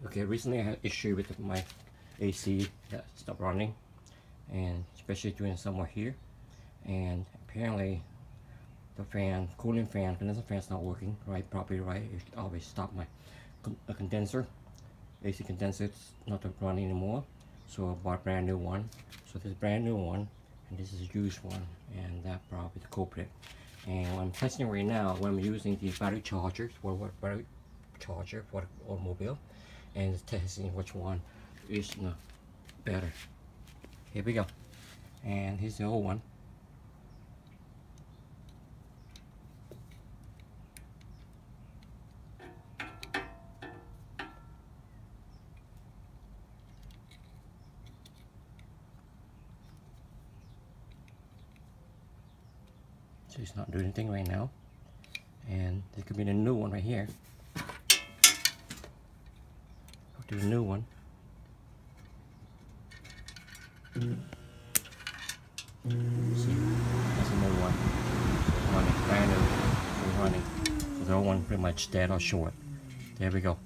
Okay, recently I had issue with my AC that stopped running, and especially during summer here, and apparently the fan, cooling fan, condenser fan is not working properly. It always stop my condenser, AC condenser. It's not running anymore, so I bought a brand new one. So this is a brand new one, and this is a used one, and that probably the culprit. And I'm testing right now when I'm using the battery charger for the automobile, and testing which one is better. Here we go. And here's the old one. So it's not doing anything right now. And there could be the new one right here. I'll do the new one. See, that's the new one. So it's running, brand new. So it's running. So the old one pretty much dead or short. There we go.